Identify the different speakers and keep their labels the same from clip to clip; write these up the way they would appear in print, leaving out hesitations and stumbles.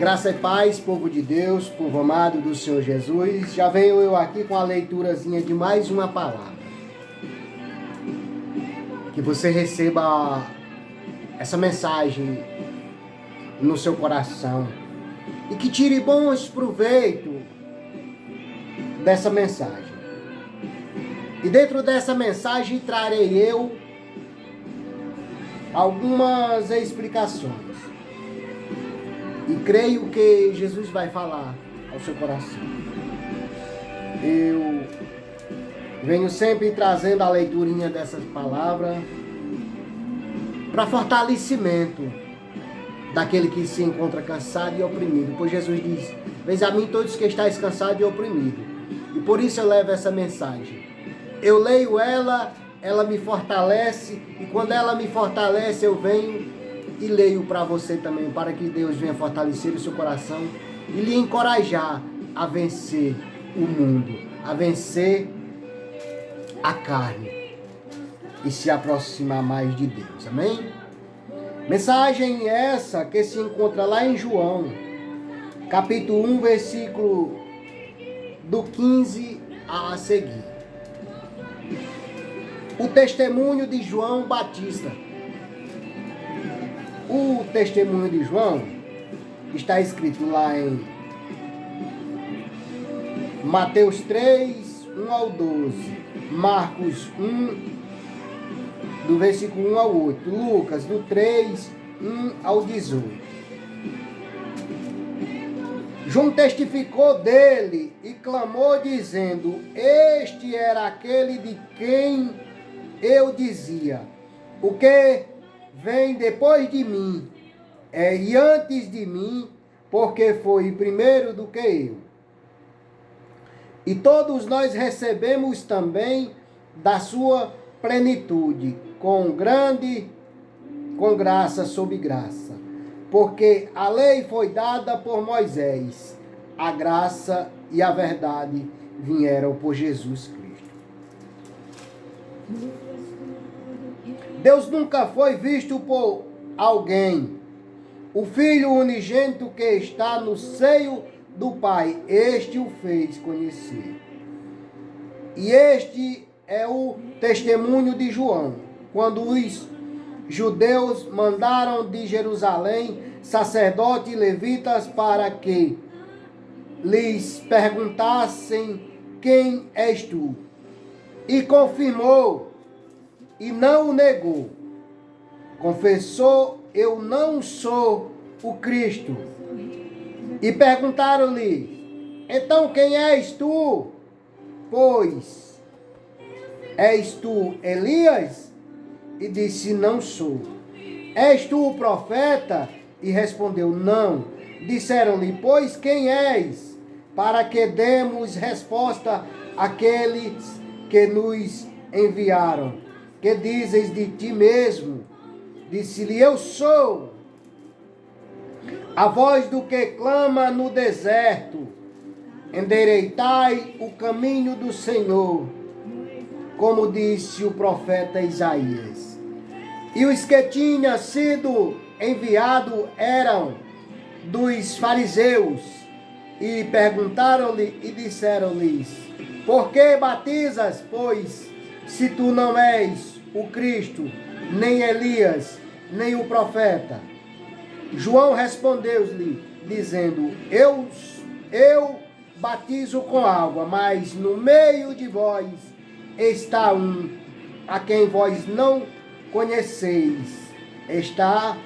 Speaker 1: Graça e paz, povo de Deus, povo amado do Senhor Jesus. Já venho eu aqui com a leiturazinha de mais uma palavra. Que você receba essa mensagem no seu coração e que tire bons proveitos dessa mensagem. E dentro dessa mensagem trarei eu algumas explicações. E creio que Jesus vai falar ao seu coração. Eu venho sempre trazendo a leiturinha dessas palavras para fortalecimento daquele que se encontra cansado e oprimido. Pois Jesus diz: "Vês a mim todos que estáis cansados e oprimidos." E por isso eu levo essa mensagem. Eu leio ela, ela me fortalece, e quando ela me fortalece eu venho e leio para você também, para que Deus venha fortalecer o seu coração e lhe encorajar a vencer o mundo, a vencer a carne e se aproximar mais de Deus. Amém? Mensagem essa que se encontra lá em João, capítulo 1, versículo do 15 a seguir. O testemunho de João Batista. O testemunho de João está escrito lá em Mateus 3, 1 ao 12, Marcos 1, do versículo 1 ao 8, Lucas, do 3, 1 ao 18. João testificou dele e clamou dizendo: "Este era aquele de quem eu dizia, o que vem depois de mim, e antes de mim, porque foi primeiro do que eu." E todos nós recebemos também da sua plenitude, com graça sobre graça. Porque a lei foi dada por Moisés, a graça e a verdade vieram por Jesus Cristo. Deus nunca foi visto por alguém. O Filho unigênito que está no seio do Pai, este o fez conhecer. E este é o testemunho de João, quando os judeus mandaram de Jerusalém sacerdotes e levitas para que lhes perguntassem: "Quem és tu?" E confirmou e não o negou. Confessou: "Eu não sou o Cristo." E perguntaram-lhe: "Então quem és tu? Pois és tu Elias?" E disse: "Não sou." "És tu o profeta?" E respondeu: "Não." Disseram-lhe: "Pois quem és? Para que demos resposta àqueles que nos enviaram. Que dizes de ti mesmo?" Disse-lhe: "Eu sou a voz do que clama no deserto, endireitai o caminho do Senhor, como disse o profeta Isaías." E os que tinham sido enviados eram dos fariseus, e perguntaram-lhe e disseram-lhes: "Por que batizas, pois, se tu não és o Cristo, nem Elias, nem o profeta?" João respondeu-lhe, dizendo: Eu batizo com água, mas no meio de vós está um, a quem vós não conheceis. Está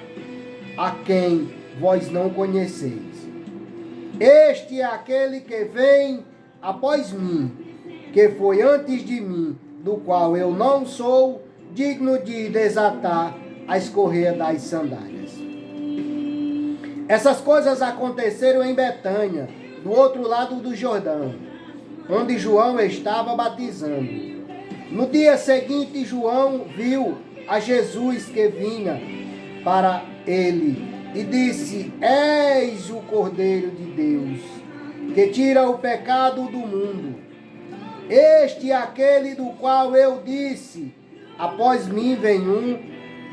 Speaker 1: a quem vós não conheceis. Este é aquele que vem após mim, que foi antes de mim, do qual eu não sou digno de desatar as correias das sandálias. Essas coisas aconteceram em Betânia, do outro lado do Jordão, onde João estava batizando. No dia seguinte, João viu a Jesus que vinha para ele e disse: "És o Cordeiro de Deus, que tira o pecado do mundo. Este é aquele do qual eu disse: após mim vem um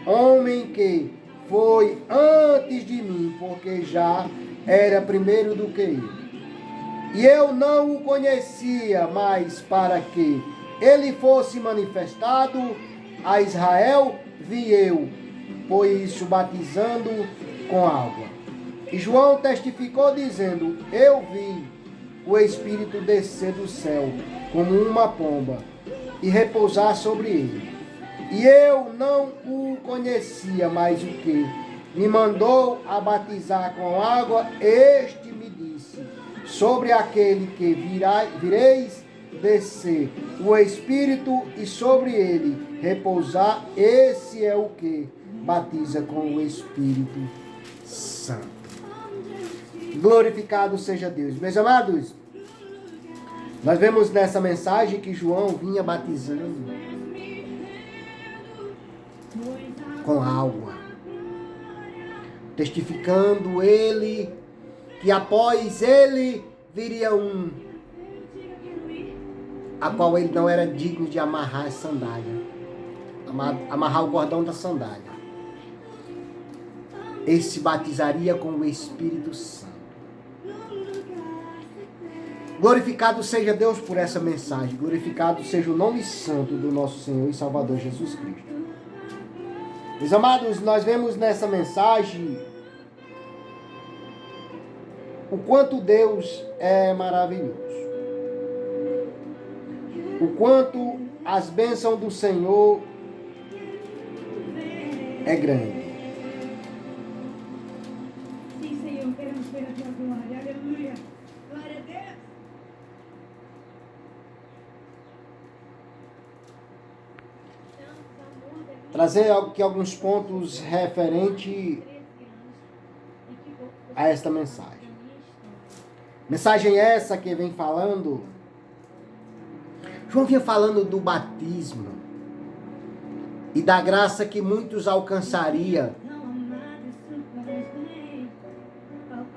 Speaker 1: homem que foi antes de mim, porque já era primeiro do que eu. E eu não o conhecia, mas para que ele fosse manifestado a Israel, vi eu, por isso batizando com água. E João testificou dizendo, eu vi o Espírito descer do céu como uma pomba e repousar sobre ele. E eu não o conhecia, mas o que me mandou a batizar com água, este me disse, sobre aquele que vireis descer o Espírito e sobre ele repousar, esse é o que batiza com o Espírito Santo. Glorificado seja Deus. Meus amados, nós vemos nessa mensagem que João vinha batizando com água, testificando ele que após ele viria um a qual ele não era digno de amarrar a sandália, amarrar o cordão da sandália. Esse batizaria com o Espírito Santo. Glorificado seja Deus por essa mensagem. Glorificado seja o nome santo do nosso Senhor e Salvador Jesus Cristo. Meus amados, nós vemos nessa mensagem o quanto Deus é maravilhoso. O quanto as bênçãos do Senhor é grande.
Speaker 2: Sim, Senhor, queremos ver a tua glória. Aleluia. Glória a Deus.
Speaker 1: Trazer aqui alguns pontos referentes a esta mensagem. Mensagem essa que vem falando. João vinha falando do batismo e da graça que muitos alcançaria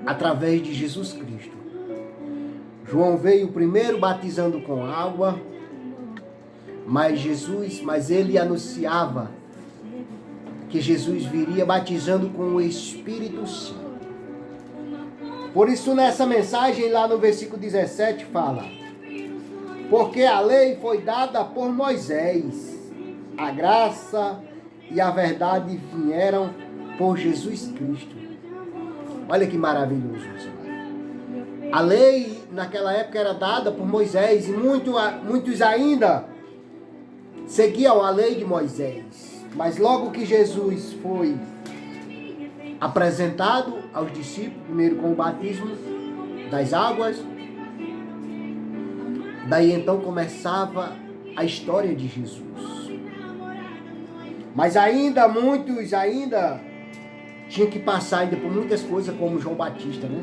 Speaker 1: através de Jesus Cristo. João veio primeiro batizando com água, mas ele anunciava que Jesus viria batizando com o Espírito Santo. Por isso nessa mensagem lá no versículo 17 fala: porque a lei foi dada por Moisés, a graça e a verdade vieram por Jesus Cristo. Olha que maravilhoso, senhor. A lei naquela época era dada por Moisés e muitos ainda seguiam a lei de Moisés. Mas logo que Jesus foi apresentado aos discípulos, primeiro com o batismo das águas, daí então começava a história de Jesus. Mas ainda muitos tinham que passar ainda por muitas coisas, como João Batista, né?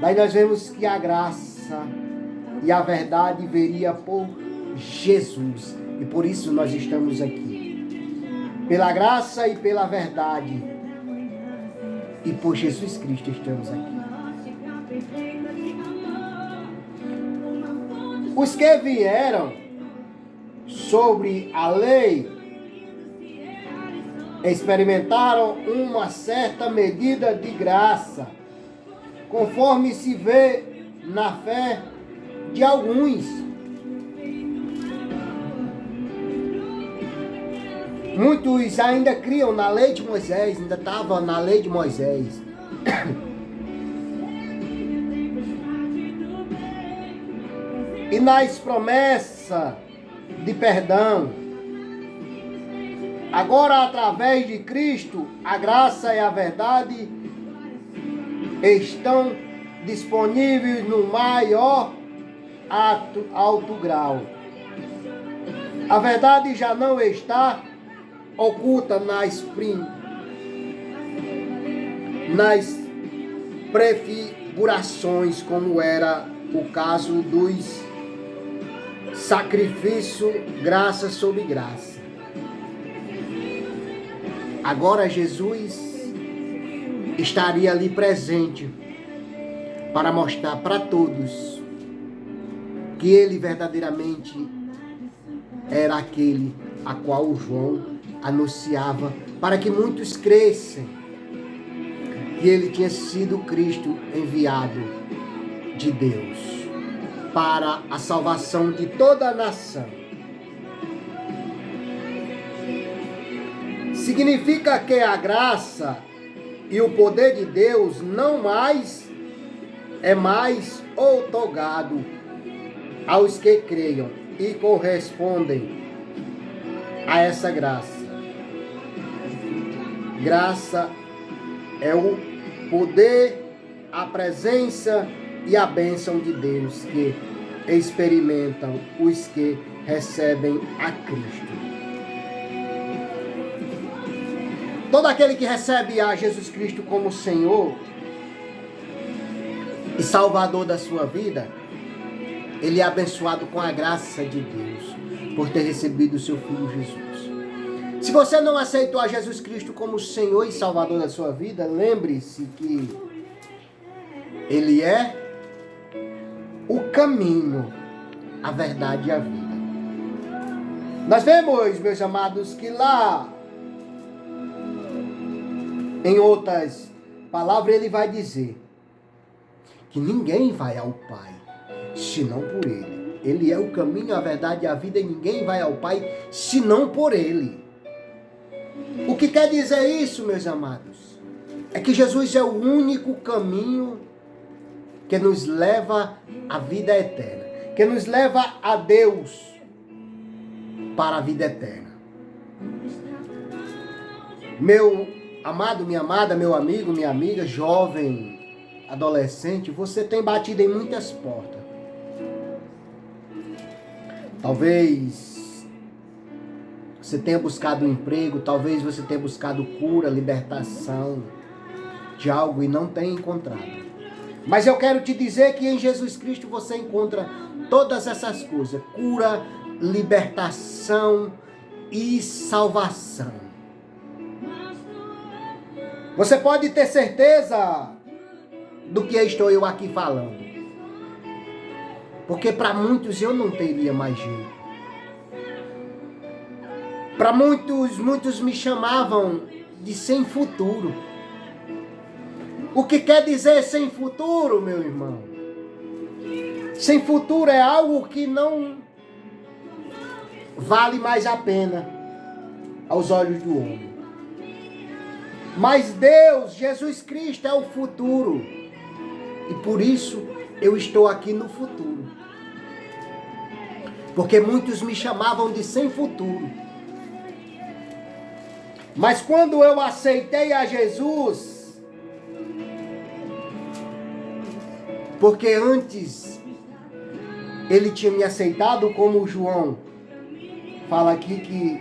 Speaker 1: Daí nós vemos que a graça e a verdade viria por Jesus. E por isso nós estamos aqui. Pela graça e pela verdade. E por Jesus Cristo estamos aqui. Os que vieram sobre a lei experimentaram uma certa medida de graça, conforme se vê na fé de alguns. Muitos ainda criam na lei de Moisés, ainda estavam na lei de Moisés. E nas promessas de perdão. Agora, através de Cristo, a graça e a verdade estão disponíveis no maior alto grau. A verdade já não está oculta nas prefigurações, como era o caso dos sacrifícios graça sobre graça. Agora Jesus estaria ali presente para mostrar para todos que ele verdadeiramente era aquele a qual João anunciava para que muitos crescem que ele tinha sido Cristo enviado de Deus para a salvação de toda a nação. Significa que a graça e o poder de Deus não mais é mais outorgado aos que creiam e correspondem a essa graça. Graça é o poder, a presença e a bênção de Deus que experimentam os que recebem a Cristo. Todo aquele que recebe a Jesus Cristo como Senhor e Salvador da sua vida, ele é abençoado com a graça de Deus por ter recebido o seu Filho Jesus. Se você não aceitou a Jesus Cristo como Senhor e Salvador da sua vida, lembre-se que Ele é o caminho, a verdade e a vida. Nós vemos, meus amados, que lá, em outras palavras, ele vai dizer que ninguém vai ao Pai, senão por Ele. Ele é o caminho, a verdade e a vida, e ninguém vai ao Pai, senão por Ele. O que quer dizer isso, meus amados? É que Jesus é o único caminho que nos leva à vida eterna, que nos leva a Deus para a vida eterna. Meu amado, minha amada, meu amigo, minha amiga, jovem, adolescente, você tem batido em muitas portas. Talvez você tenha buscado um emprego, talvez você tenha buscado cura, libertação de algo e não tenha encontrado. Mas eu quero te dizer que em Jesus Cristo você encontra todas essas coisas: cura, libertação e salvação. Você pode ter certeza do que estou eu aqui falando. Porque para muitos eu não teria mais jeito. Para muitos me chamavam de sem futuro. O que quer dizer sem futuro, meu irmão? Sem futuro é algo que não vale mais a pena aos olhos do homem. Mas Deus, Jesus Cristo é o futuro. E por isso eu estou aqui no futuro. Porque muitos me chamavam de sem futuro. Mas quando eu aceitei a Jesus, porque antes ele tinha me aceitado, como João fala aqui que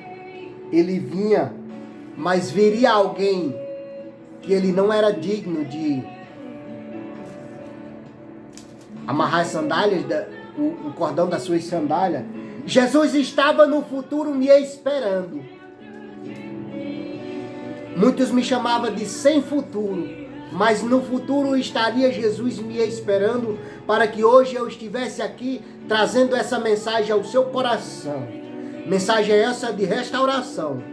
Speaker 1: ele vinha, mas viria alguém que ele não era digno de amarrar as sandálias, o cordão das suas sandálias. Jesus estava no futuro me esperando. Muitos me chamavam de sem futuro, mas no futuro estaria Jesus me esperando para que hoje eu estivesse aqui trazendo essa mensagem ao seu coração. Mensagem essa de restauração.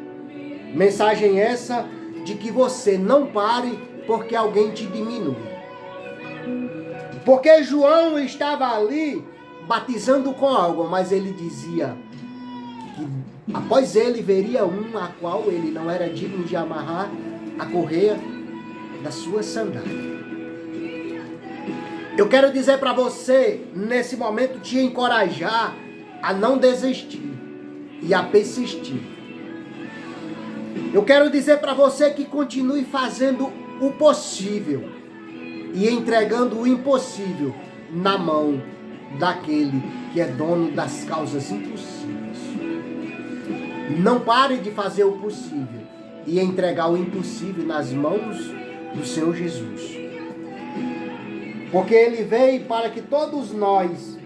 Speaker 1: Mensagem essa de que você não pare porque alguém te diminui. Porque João estava ali batizando com água, mas ele dizia que após ele veria um a qual ele não era digno de amarrar a correia da sua sandália. Eu quero dizer para você, nesse momento, te encorajar a não desistir e a persistir. Eu quero dizer para você que continue fazendo o possível e entregando o impossível na mão daquele que é dono das causas impossíveis. Não pare de fazer o possível e entregar o impossível nas mãos do Senhor Jesus. Porque Ele veio para que todos nós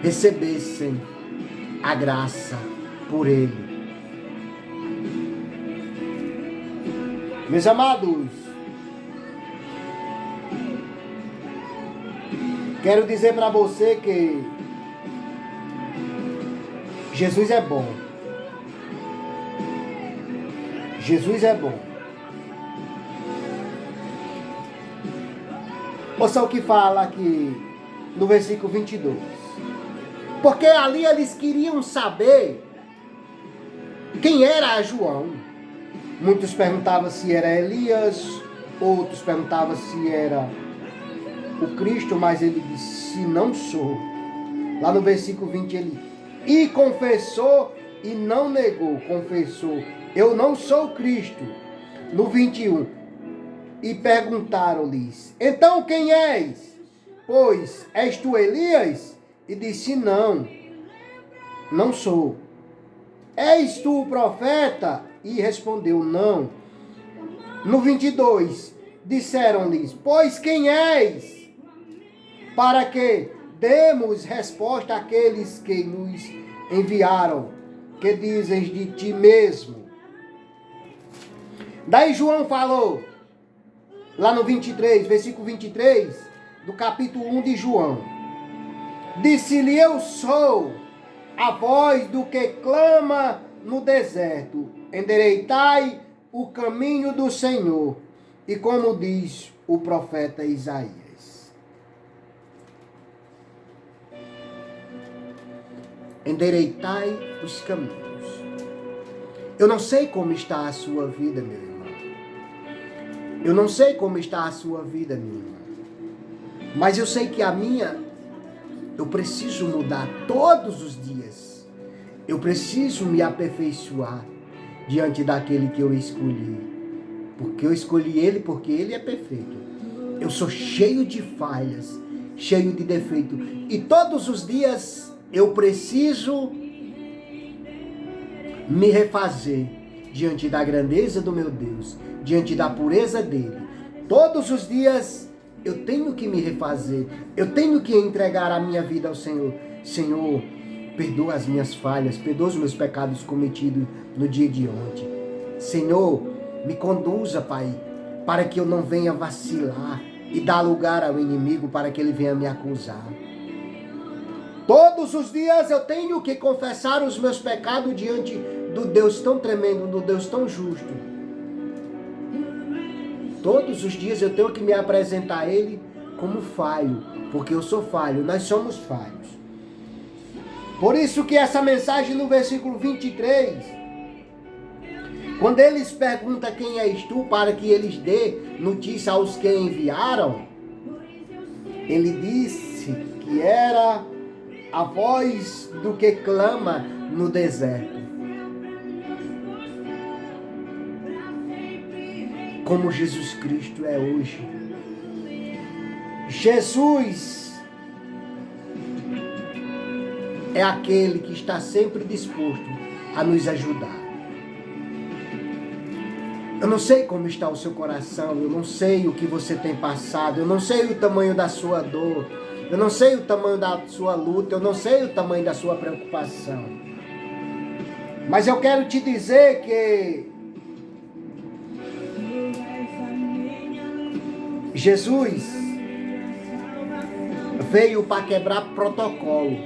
Speaker 1: recebessem a graça por Ele. Meus amados, quero dizer para você que Jesus é bom. Jesus é bom. Ouça o que fala aqui no versículo 22. Porque ali eles queriam saber quem era João. Muitos perguntavam se era Elias, outros perguntavam se era o Cristo, mas ele disse, não sou. Lá no versículo 20 ele, e confessou e não negou, confessou, eu não sou Cristo. No 21, e perguntaram-lhes, então quem és? Pois, és tu Elias? E disse, não, não sou. És tu o profeta? E respondeu, não. No 22, disseram-lhes, pois quem és? Para que demos resposta àqueles que nos enviaram, que dizes de ti mesmo. Daí João falou, lá no 23, versículo 23, do capítulo 1 de João. Disse-lhe, eu sou a voz do que clama no deserto, endireitai o caminho do Senhor. E como diz o profeta Isaías, endireitai os caminhos. Eu não sei como está a sua vida, meu irmão. Eu não sei como está a sua vida, minha irmã. Mas eu sei que a minha, eu preciso mudar todos os dias. Eu preciso me aperfeiçoar diante daquele que eu escolhi. Porque eu escolhi ele porque ele é perfeito. Eu sou cheio de falhas, cheio de defeito. E todos os dias eu preciso me refazer diante da grandeza do meu Deus, diante da pureza dele. Todos os dias eu tenho que me refazer, eu tenho que entregar a minha vida ao Senhor. Senhor, perdoa as minhas falhas, perdoa os meus pecados cometidos no dia de ontem. Senhor, me conduza, Pai, para que eu não venha vacilar e dar lugar ao inimigo para que ele venha me acusar. Todos os dias eu tenho que confessar os meus pecados diante do Deus tão tremendo, do Deus tão justo. Todos os dias eu tenho que me apresentar a Ele como falho, porque eu sou falho, nós somos falhos. Por isso que essa mensagem no versículo 23, quando eles perguntam quem és tu, para que eles dê notícia aos que enviaram, ele disse que era a voz do que clama no deserto. Como Jesus Cristo é hoje. Jesus é aquele que está sempre disposto a nos ajudar. Eu não sei como está o seu coração, eu não sei o que você tem passado, eu não sei o tamanho da sua dor, eu não sei o tamanho da sua luta, eu não sei o tamanho da sua preocupação. Mas eu quero te dizer que Jesus veio para quebrar protocolo,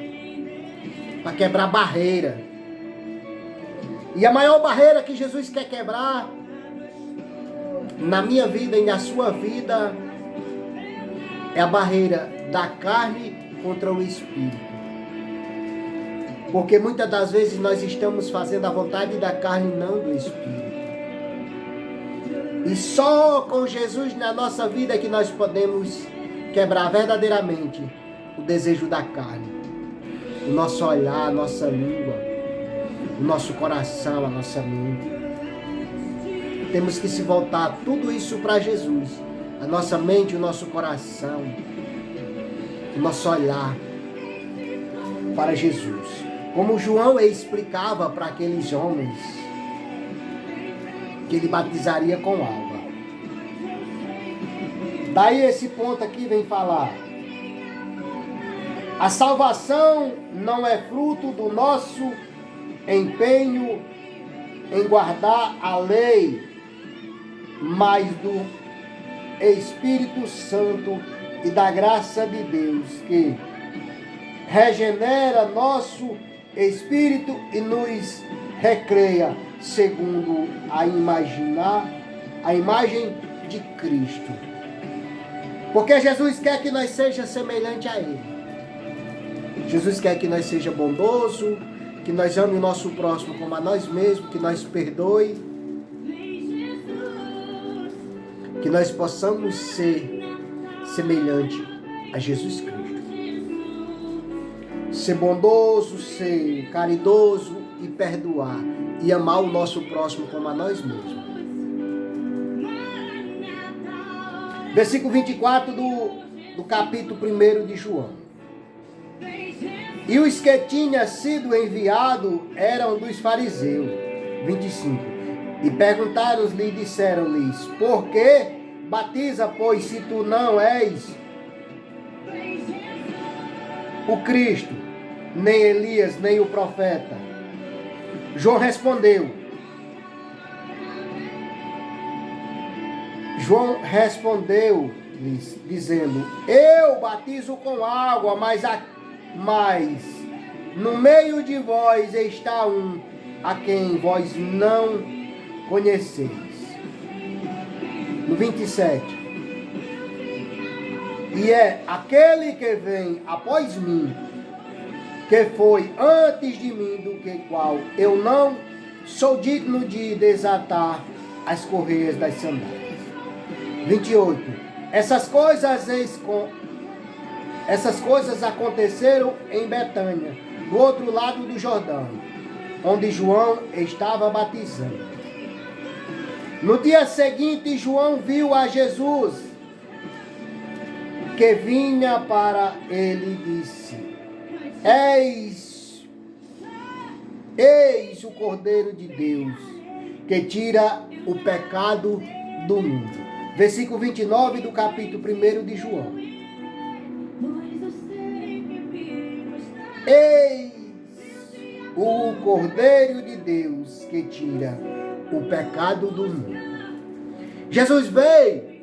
Speaker 1: para quebrar barreira. E a maior barreira que Jesus quer quebrar na minha vida e na sua vida é a barreira da carne contra o espírito. Porque muitas das vezes nós estamos fazendo a vontade da carne e não do espírito. E só com Jesus na nossa vida é que nós podemos quebrar verdadeiramente o desejo da carne. O nosso olhar, a nossa língua, o nosso coração, a nossa mente. Temos que se voltar tudo isso para Jesus. A nossa mente, o nosso coração, o nosso olhar para Jesus. Como João explicava para aqueles homens que ele batizaria com água. Daí esse ponto aqui vem falar. A salvação não é fruto do nosso empenho em guardar a lei, mas do Espírito Santo e da graça de Deus que regenera nosso espírito e nos recreia segundo a imagem de Cristo. Porque Jesus quer que nós seja semelhante a Ele. Jesus quer que nós seja bondoso, que nós ame o nosso próximo como a nós mesmos, que nós perdoe, que nós possamos ser semelhante a Jesus Cristo. Ser bondoso, ser caridoso e perdoar. E amar o nosso próximo como a nós mesmos. Versículo 24 do capítulo 1 de João. E os que tinham sido enviados eram dos fariseus. 25. E perguntaram-lhe e disseram-lhes: por que batiza, pois, se tu não és o Cristo, nem Elias, nem o profeta? João respondeu-lhes, dizendo: eu batizo com água, mas no meio de vós está um a quem vós não conheceis. No 27. E é aquele que vem após mim, que foi antes de mim, do que qual eu não sou digno de desatar as correias das sandálias. 28. Essas coisas aconteceram em Betânia, do outro lado do Jordão, onde João estava batizando. No dia seguinte, João viu a Jesus, que vinha para ele e disse: Eis o Cordeiro de Deus, que tira o pecado do mundo. Versículo 29 do capítulo 1 de João. Eis o Cordeiro de Deus, que tira o pecado do mundo. Jesus veio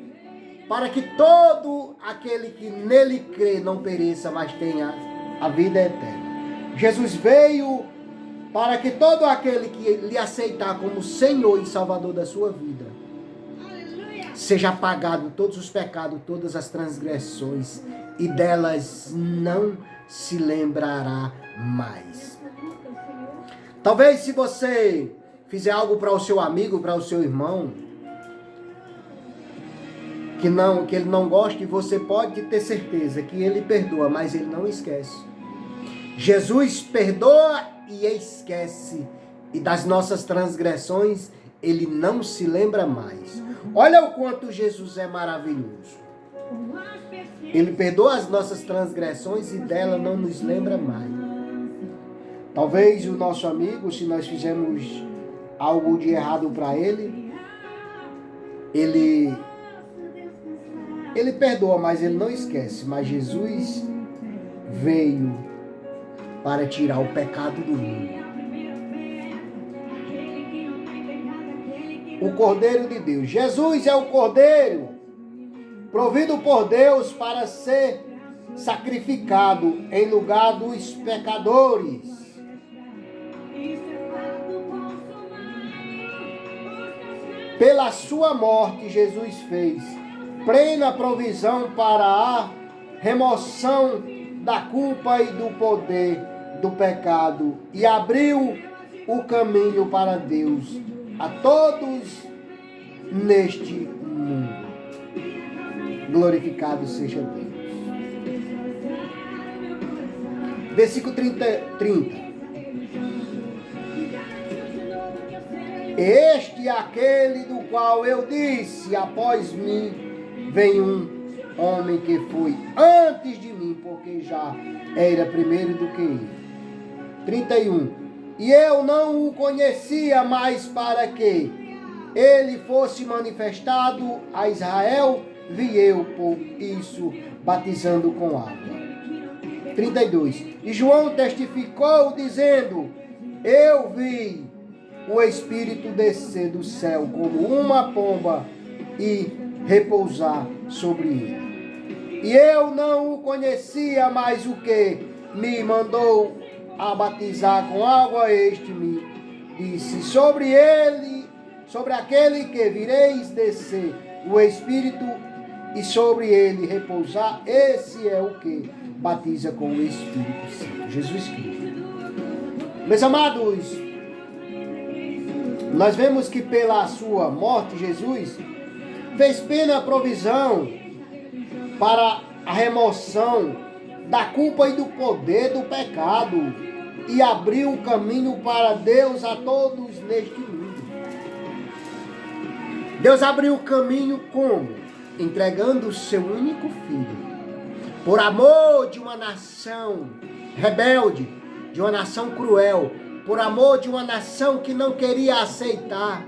Speaker 1: para que todo aquele que nele crê não pereça, mas tenha a vida eterna. Jesus veio para que todo aquele que lhe aceitar como Senhor e Salvador da sua vida, seja apagado todos os pecados, todas as transgressões, e delas não se lembrará mais. Talvez se você fizer algo para o seu amigo, para o seu irmão, que ele não goste, você pode ter certeza que ele perdoa, mas ele não esquece. Jesus perdoa e esquece, e das nossas transgressões ele não se lembra mais. Olha o quanto Jesus é maravilhoso. Ele perdoa as nossas transgressões e dela não nos lembra mais. Talvez o nosso amigo, se nós fizermos algo de errado para ele perdoa, mas ele não esquece. Mas Jesus veio para tirar o pecado do mundo. O Cordeiro de Deus. Jesus é o Cordeiro provido por Deus para ser sacrificado em lugar dos pecadores. Pela sua morte, Jesus fez plena provisão para a remoção da culpa e do poder do pecado e abriu o caminho para Deus a todos neste mundo. Glorificado seja Deus. Versículo 30. Este é aquele do qual eu disse: após mim vem um homem que foi antes de mim, porque já era primeiro do que ele. 31. E eu não o conhecia, mas para que ele fosse manifestado a Israel, vi eu por isso batizando com água. 32. E João testificou dizendo: eu vi o Espírito descer do céu como uma pomba e repousar sobre ele. E eu não o conhecia, mas o que me mandou a batizar com água, este me disse: sobre ele, sobre aquele que vireis descer o Espírito e sobre ele repousar, esse é o que batiza com o Espírito Santo, Jesus Cristo. Meus amados, nós vemos que pela sua morte, Jesus fez plena provisão para a remoção da culpa e do poder do pecado e abriu o caminho para Deus a todos neste mundo. Deus abriu o caminho como? Entregando o seu único filho, por amor de uma nação rebelde, de uma nação cruel, por amor de uma nação que não queria aceitar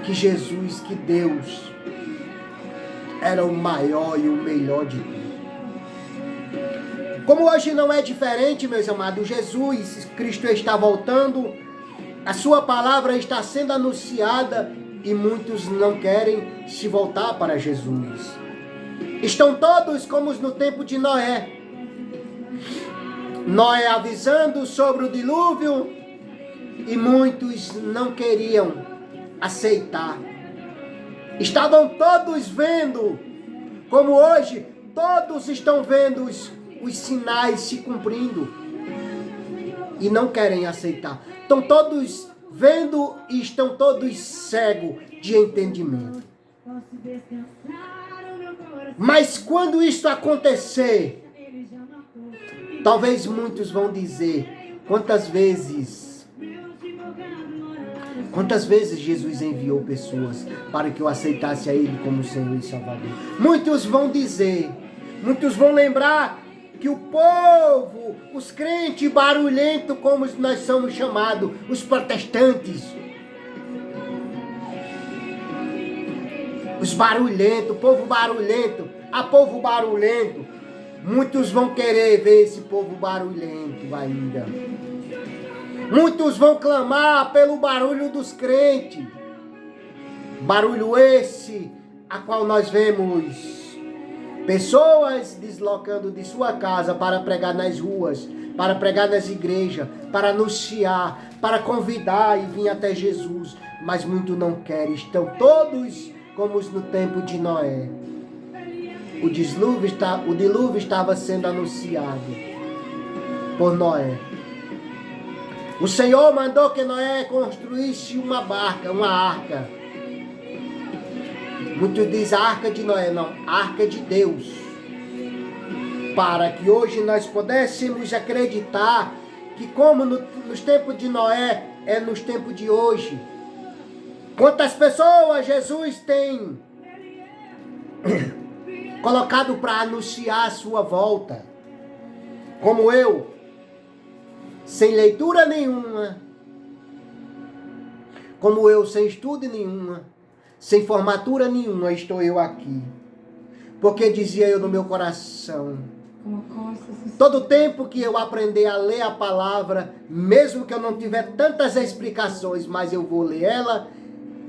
Speaker 1: que Jesus, que Deus era o maior e o melhor de tudo. Como hoje não é diferente, meus amados, Jesus Cristo está voltando, a sua palavra está sendo anunciada e muitos não querem se voltar para Jesus. Estão todos como no tempo de Noé. Noé avisando sobre o dilúvio e muitos não queriam aceitar. Estavam todos vendo, como hoje, todos estão vendo os sinais se cumprindo e não querem aceitar. Estão todos vendo e estão todos cegos de entendimento. Mas quando isso acontecer, talvez muitos vão dizer: quantas vezes Jesus enviou pessoas para que eu aceitasse a Ele como Senhor e Salvador? Muitos vão dizer, muitos vão lembrar que o povo, os crentes barulhentos, como nós somos chamados, os protestantes, os barulhentos, o povo barulhento, povo barulhento, muitos vão querer ver esse povo barulhento ainda. Muitos vão clamar pelo barulho dos crentes. Barulho esse a qual nós vemos pessoas deslocando de sua casa para pregar nas ruas, para pregar nas igrejas, para anunciar, para convidar e vir até Jesus. Mas muitos não querem. Estão todos como no tempo de Noé. O dilúvio estava sendo anunciado por Noé. O Senhor mandou que Noé construísse uma barca, uma arca. Muitos dizem a arca de Noé, não, a arca de Deus. Para que hoje nós pudéssemos acreditar que como nos tempos de Noé, é nos tempos de hoje. Quantas pessoas Jesus tem colocado para anunciar a sua volta? Como eu, sem leitura nenhuma, como eu, sem estudo nenhuma, sem formatura nenhuma, estou eu aqui. Porque dizia eu no meu coração, todo tempo que eu aprender a ler a palavra, mesmo que eu não tiver tantas explicações, mas eu vou ler ela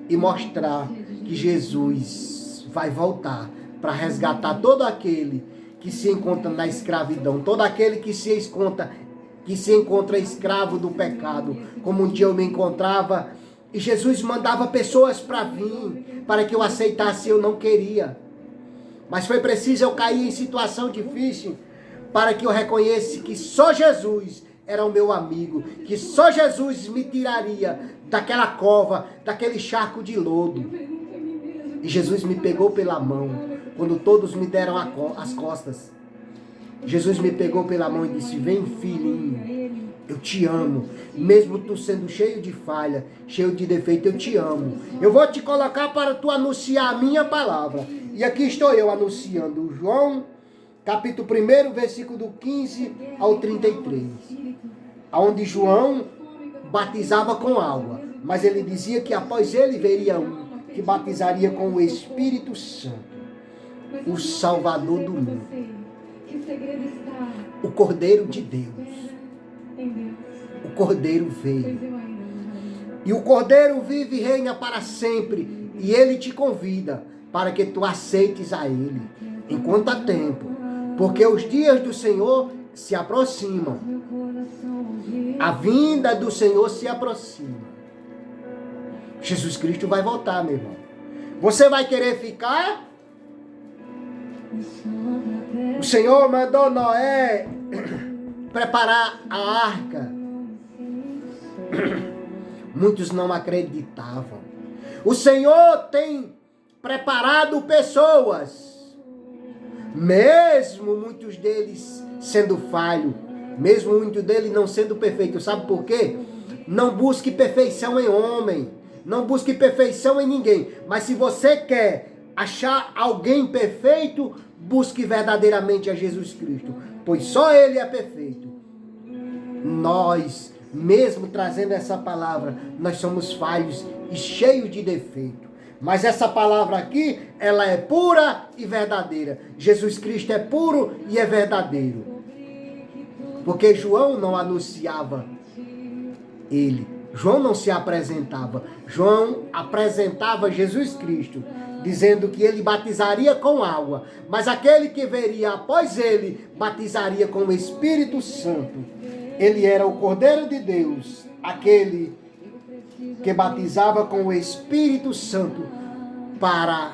Speaker 1: e mostrar que Jesus vai voltar para resgatar todo aquele que se encontra na escravidão, todo aquele que se encontra escravo do pecado, como um dia eu me encontrava, e Jesus mandava pessoas para vir, para que eu aceitasse, eu não queria. Mas foi preciso eu cair em situação difícil, para que eu reconhecesse que só Jesus era o meu amigo, que só Jesus me tiraria daquela cova, daquele charco de lodo. E Jesus me pegou pela mão, quando todos me deram as costas. Jesus me pegou pela mão e disse: vem, filhinho, eu te amo. Mesmo tu sendo cheio de falha, cheio de defeito, eu te amo. Eu vou te colocar para tu anunciar a minha palavra. E aqui estou eu anunciando João, capítulo 1, versículo do 15 ao 33. Onde João batizava com água, mas ele dizia que após ele veria um que batizaria com o Espírito Santo, o Salvador do mundo. O Cordeiro de Deus. O Cordeiro veio. E o Cordeiro vive e reina para sempre. E ele te convida para que tu aceites a ele enquanto há tempo. Porque os dias do Senhor se aproximam. A vinda do Senhor se aproxima. Jesus Cristo vai voltar, meu irmão. Você vai querer ficar? O Senhor mandou Noé preparar a arca. Muitos não acreditavam. O Senhor tem preparado pessoas, mesmo muitos deles sendo falhos, mesmo muitos deles não sendo perfeitos. Sabe por quê? Não busque perfeição em homem, não busque perfeição em ninguém. Mas se você quer achar alguém perfeito, busque verdadeiramente a Jesus Cristo, pois só Ele é perfeito. Nós, mesmo trazendo essa palavra, nós somos falhos e cheios de defeito. Mas essa palavra aqui, ela é pura e verdadeira. Jesus Cristo é puro e é verdadeiro. Porque João não anunciava Ele. João não se apresentava. João apresentava Jesus Cristo, dizendo que ele batizaria com água. Mas aquele que viria após ele, batizaria com o Espírito Santo. Ele era o Cordeiro de Deus, aquele que batizava com o Espírito Santo para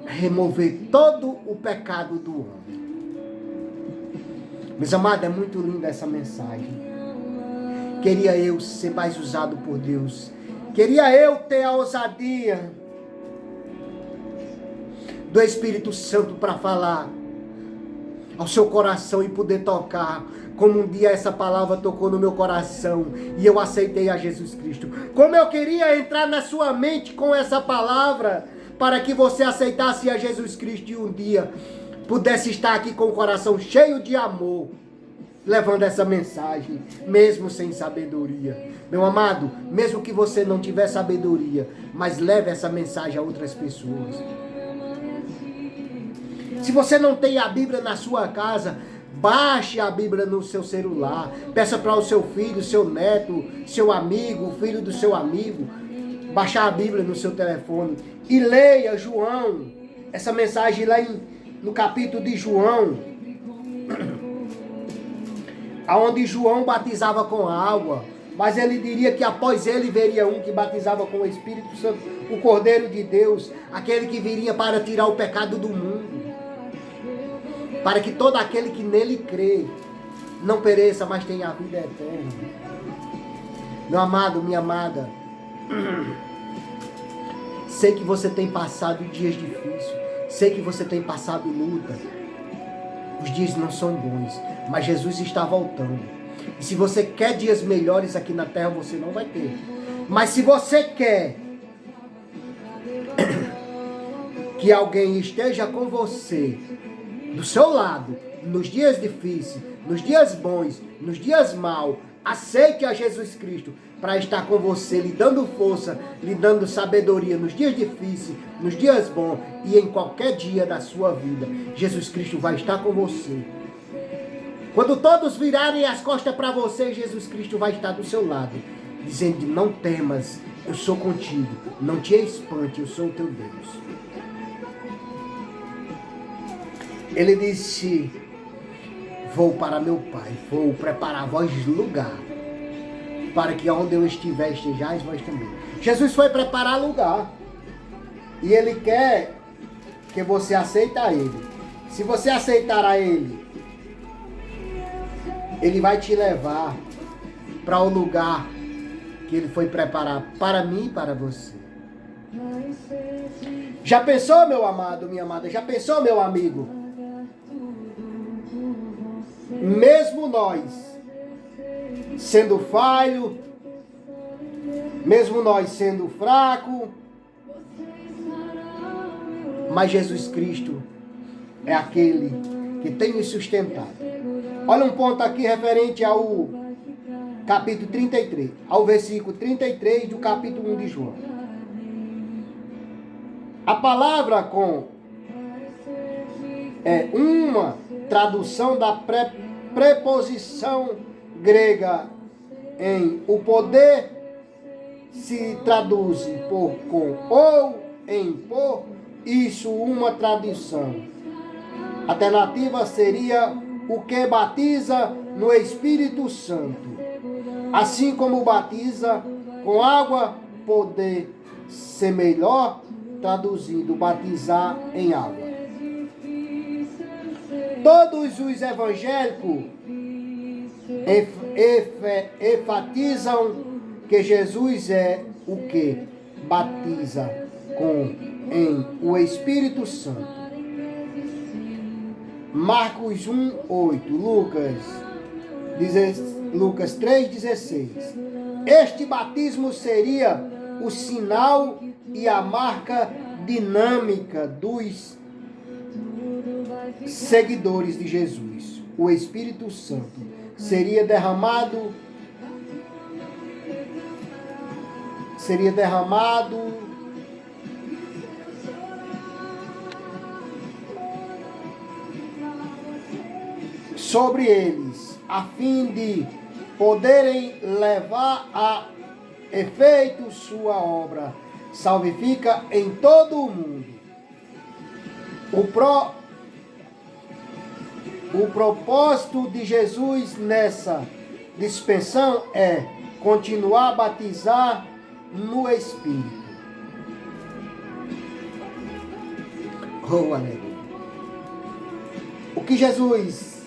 Speaker 1: remover todo o pecado do homem. Meus amados, é muito linda essa mensagem. Queria eu ser mais usado por Deus. Queria eu ter a ousadia do Espírito Santo para falar ao seu coração e poder tocar. Como um dia essa palavra tocou no meu coração e eu aceitei a Jesus Cristo. Como eu queria entrar na sua mente com essa palavra para que você aceitasse a Jesus Cristo e um dia pudesse estar aqui com o coração cheio de amor, levando essa mensagem, mesmo sem sabedoria. Meu amado, mesmo que você não tiver sabedoria, mas leve essa mensagem a outras pessoas. Se você não tem a Bíblia na sua casa, baixe a Bíblia no seu celular. Peça para o seu filho, seu neto, seu amigo, o filho do seu amigo, baixar a Bíblia no seu telefone e leia João, essa mensagem lá no capítulo de João, aonde João batizava com água, mas ele diria que após ele veria um que batizava com o Espírito Santo, o Cordeiro de Deus, aquele que viria para tirar o pecado do mundo, para que todo aquele que nele crê não pereça, mas tenha a vida eterna. Meu amado, minha amada, sei que você tem passado dias difíceis, sei que você tem passado luta. Os dias não são bons, mas Jesus está voltando. E se você quer dias melhores aqui na terra, você não vai ter. Mas se você quer que alguém esteja com você, do seu lado, nos dias difíceis, nos dias bons, nos dias maus, aceite a Jesus Cristo para estar com você, lhe dando força, lhe dando sabedoria nos dias difíceis, nos dias bons e em qualquer dia da sua vida. Jesus Cristo vai estar com você. Quando todos virarem as costas para você, Jesus Cristo vai estar do seu lado, dizendo: não temas, eu sou contigo, não te espante, eu sou o teu Deus. Ele disse: vou para meu Pai, vou preparar vós lugar, para que onde eu estiver, estejais vós também. Jesus foi preparar lugar, e Ele quer que você aceite a Ele. Se você aceitar a Ele, Ele vai te levar para o lugar que Ele foi preparar para mim e para você. Já pensou, meu amado, minha amada? Já pensou, meu amigo? Mesmo nós sendo falho, mesmo nós sendo fraco, mas Jesus Cristo é aquele que tem nos sustentado. Olha um ponto aqui referente ao capítulo 33, ao versículo 33 do capítulo 1 de João. A palavra com uma tradução da preposição grega em o poder se traduz por com ou em por, isso uma tradução. A alternativa seria o que batiza no Espírito Santo, assim como batiza com água, poder ser melhor traduzido, batizar em água. Todos os evangélicos enfatizam que Jesus é o que batiza em o Espírito Santo. Marcos 1:8, Lucas 3:16. Este batismo seria o sinal e a marca dinâmica dos seguidores de Jesus. O Espírito Santo seria derramado sobre eles, a fim de poderem levar a efeito sua obra salvífica em todo o mundo. O propósito de Jesus nessa dispensação é continuar a batizar no Espírito. Oh, aleluia. O que Jesus,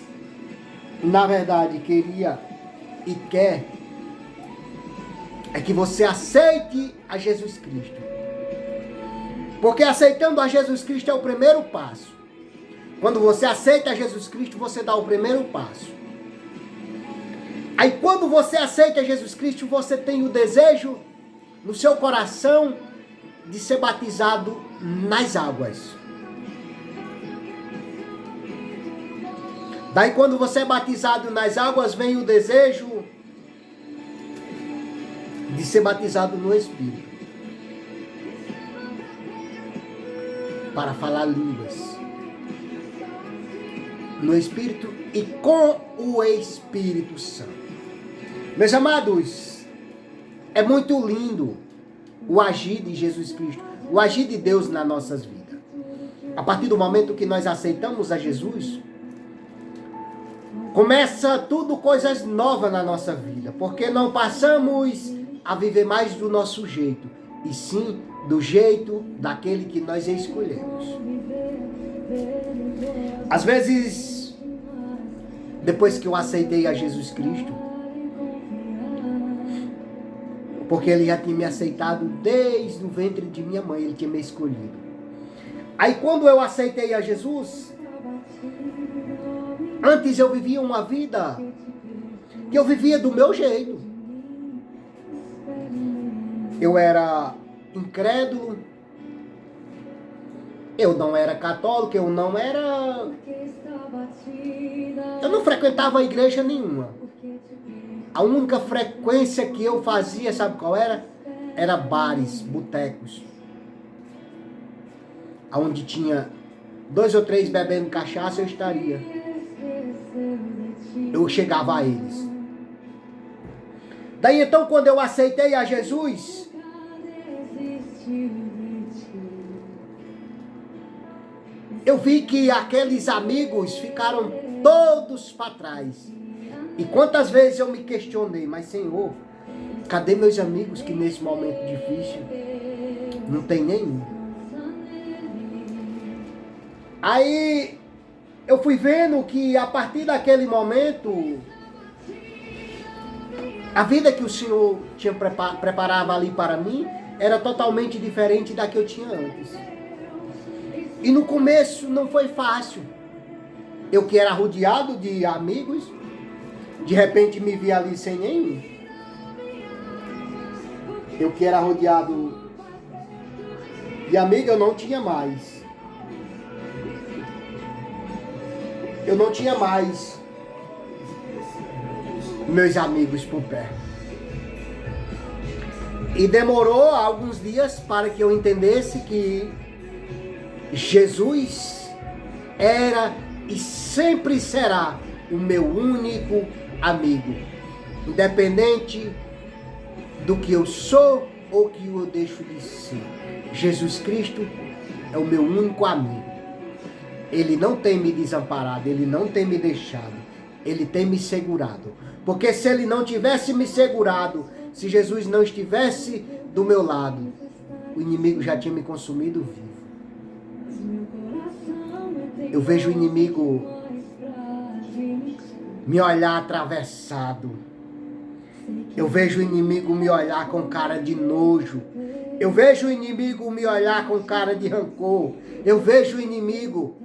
Speaker 1: na verdade, queria e quer é que você aceite a Jesus Cristo. Porque aceitando a Jesus Cristo é o primeiro passo. Quando você aceita a Jesus Cristo, você dá o primeiro passo. Aí quando você aceita Jesus Cristo, você tem o desejo no seu coração de ser batizado nas águas. Daí quando você é batizado nas águas, vem o desejo de ser batizado no Espírito. Para falar línguas. No Espírito e com o Espírito Santo. Meus amados, é muito lindo o agir de Jesus Cristo, o agir de Deus nas nossas vidas. A partir do momento que nós aceitamos a Jesus, começa tudo coisas novas na nossa vida, porque não passamos a viver mais do nosso jeito, e sim do jeito daquele que nós escolhemos. Às vezes, depois que eu aceitei a Jesus Cristo, porque Ele já tinha me aceitado desde o ventre de minha mãe, Ele tinha me escolhido. Aí quando eu aceitei a Jesus, antes eu vivia uma vida que eu vivia do meu jeito. Eu era incrédulo, eu não era católico, eu não frequentava a igreja nenhuma. A única frequência que eu fazia, sabe qual era? Era bares, botecos. Onde tinha 2 ou 3 bebendo cachaça, eu estaria. Eu chegava a eles. Daí então, quando eu aceitei a Jesus, eu vi que aqueles amigos ficaram todos para trás. E quantas vezes eu me questionei, mas Senhor, cadê meus amigos que nesse momento difícil não tem nenhum? Aí eu fui vendo que a partir daquele momento, a vida que o Senhor tinha preparado ali para mim era totalmente diferente da que eu tinha antes. E no começo não foi fácil. Eu que era rodeado de amigos, de repente me vi ali sem nenhum. Eu que era rodeado de amigos, eu não tinha mais. Eu não tinha mais meus amigos por perto. E demorou alguns dias para que eu entendesse que Jesus era e sempre será o meu único amigo. Independente do que eu sou ou que eu deixo de ser. Jesus Cristo é o meu único amigo. Ele não tem me desamparado, Ele não tem me deixado, Ele tem me segurado. Porque se Ele não tivesse me segurado, se Jesus não estivesse do meu lado, o inimigo já tinha me consumido vivo. Eu vejo o inimigo me olhar atravessado. Eu vejo o inimigo me olhar com cara de nojo. Eu vejo o inimigo me olhar com cara de rancor. Eu vejo o inimigo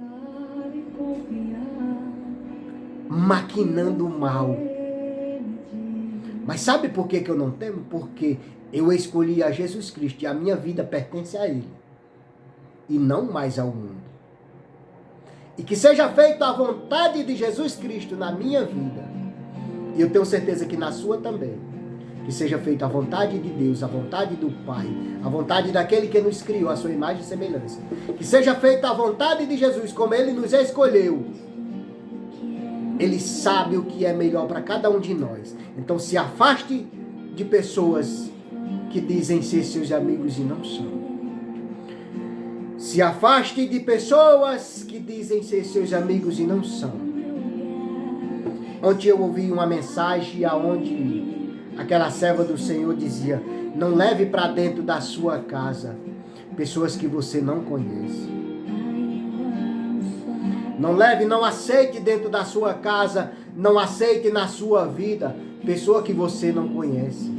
Speaker 1: maquinando mal. Mas sabe por que eu não temo? Porque eu escolhi a Jesus Cristo e a minha vida pertence a Ele. E não mais ao mundo. E que seja feita a vontade de Jesus Cristo na minha vida. E eu tenho certeza que na sua também. Que seja feita a vontade de Deus, a vontade do Pai, a vontade daquele que nos criou, a sua imagem e semelhança. Que seja feita a vontade de Jesus, como Ele nos escolheu. Ele sabe o que é melhor para cada um de nós. Então se afaste de pessoas que dizem ser seus amigos e não são. Se afaste de pessoas que dizem ser seus amigos e não são. Ontem eu ouvi uma mensagem onde aquela serva do Senhor dizia: não leve para dentro da sua casa pessoas que você não conhece. Não leve, não aceite dentro da sua casa, não aceite na sua vida pessoa que você não conhece.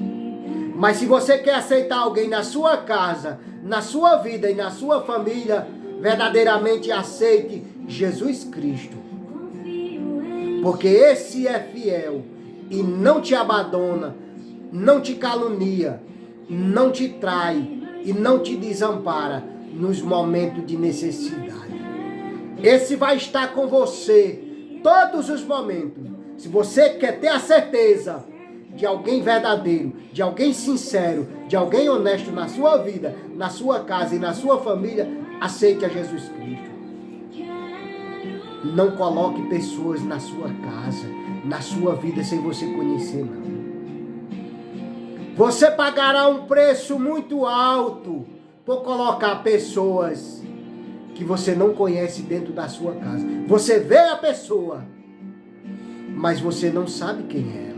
Speaker 1: Mas se você quer aceitar alguém na sua casa, na sua vida e na sua família, verdadeiramente aceite Jesus Cristo. Porque esse é fiel e não te abandona, não te calunia, não te trai e não te desampara nos momentos de necessidade. Esse vai estar com você todos os momentos. Se você quer ter a certeza de alguém verdadeiro, de alguém sincero, de alguém honesto na sua vida, na sua casa e na sua família, aceite a Jesus Cristo. Não coloque pessoas na sua casa, na sua vida, sem você conhecer, não. Você pagará um preço muito alto por colocar pessoas que você não conhece dentro da sua casa. Você vê a pessoa, mas você não sabe quem é ela.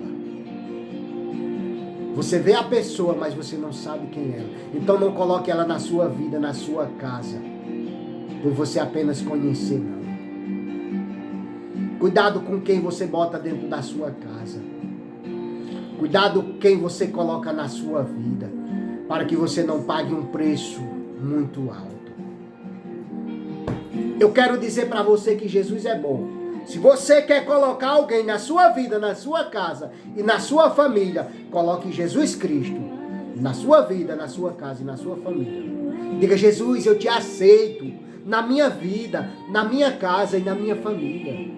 Speaker 1: Você vê a pessoa, mas você não sabe quem é ela. Então não coloque ela na sua vida, na sua casa, por você apenas conhecer, não. Cuidado com quem você bota dentro da sua casa. Cuidado com quem você coloca na sua vida, para que você não pague um preço muito alto. Eu quero dizer para você que Jesus é bom. Se você quer colocar alguém na sua vida, na sua casa e na sua família, coloque Jesus Cristo na sua vida, na sua casa e na sua família. Diga: Jesus, eu te aceito na minha vida, na minha casa e na minha família,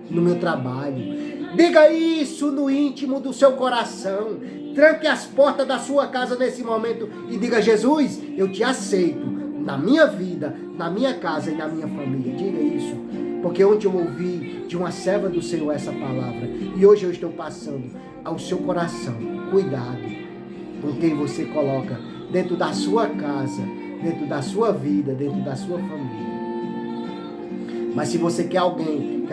Speaker 1: no meu trabalho. Diga isso no íntimo do seu coração. Tranque as portas da sua casa nesse momento e diga: Jesus, eu te aceito na minha vida, na minha casa e na minha família. Diga isso. Porque ontem eu ouvi de uma serva do Senhor essa palavra. E hoje eu estou passando ao seu coração. Cuidado com quem você coloca dentro da sua casa, dentro da sua vida, dentro da sua família. Mas se você quer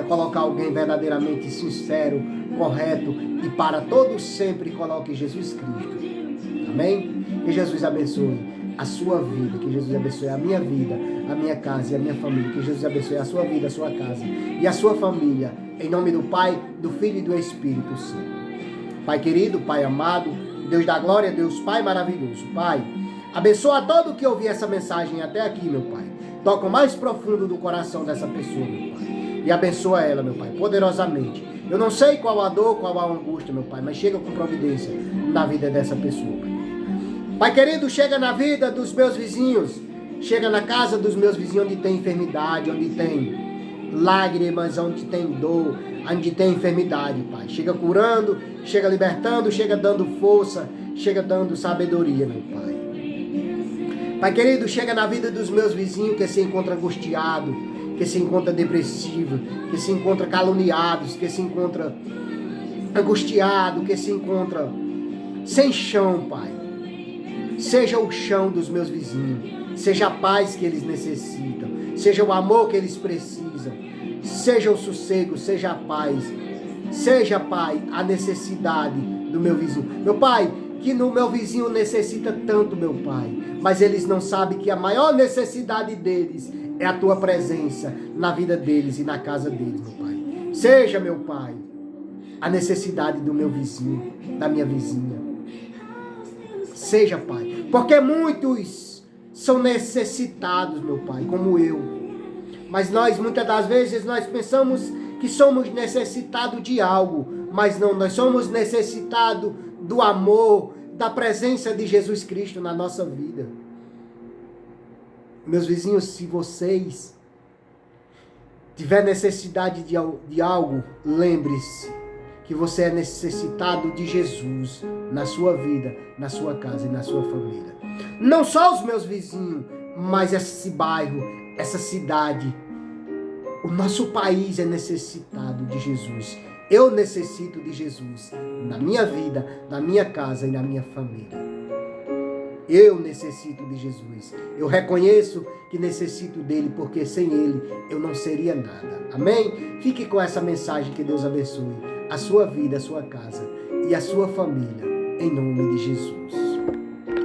Speaker 1: colocar alguém verdadeiramente sincero, correto e para todos sempre, coloque Jesus Cristo. Amém? Que Jesus abençoe a sua vida, que Jesus abençoe a minha vida, a minha casa e a minha família, que Jesus abençoe a sua vida, a sua casa e a sua família, em nome do Pai, do Filho e do Espírito Santo. Pai querido, Pai amado, Deus da glória, Deus Pai maravilhoso, Pai, abençoa todo que ouvir essa mensagem até aqui, meu Pai. Toca o mais profundo do coração dessa pessoa, meu Pai, e abençoa ela, meu Pai, poderosamente. Eu não sei qual a dor, qual a angústia, meu Pai, mas chega com providência na vida dessa pessoa, Pai. Pai querido, chega na vida dos meus vizinhos, chega na casa dos meus vizinhos onde tem enfermidade, onde tem lágrimas, onde tem dor, onde tem enfermidade, Pai. Chega curando, chega libertando, chega dando força, chega dando sabedoria, meu Pai. Pai querido, chega na vida dos meus vizinhos que se encontram angustiados, que se encontram depressivos, que se encontram caluniados, que se encontram angustiados, que se encontram sem chão, Pai. Seja o chão dos meus vizinhos, seja a paz que eles necessitam, seja o amor que eles precisam, seja o sossego, seja a paz, seja, Pai, a necessidade do meu vizinho. Meu Pai, que no meu vizinho necessita tanto, meu Pai, mas eles não sabem que a maior necessidade deles é a Tua presença na vida deles e na casa deles, meu Pai. Seja, meu Pai, a necessidade do meu vizinho, da minha vizinha. Seja, Pai, porque muitos são necessitados, meu Pai, como eu. Mas nós, muitas das vezes, nós pensamos que somos necessitados de algo, mas não, nós somos necessitados do amor, da presença de Jesus Cristo na nossa vida. Meus vizinhos, se vocês tiverem necessidade de algo, lembre-se que você é necessitado de Jesus na sua vida, na sua casa e na sua família. Não só os meus vizinhos, mas esse bairro, essa cidade, o nosso país é necessitado de Jesus. Eu necessito de Jesus na minha vida, na minha casa e na minha família. Eu necessito de Jesus. Eu reconheço que necessito dele, porque sem ele eu não seria nada. Amém? Fique com essa mensagem, que Deus abençoe a sua vida, a sua casa e a sua família, em nome de Jesus.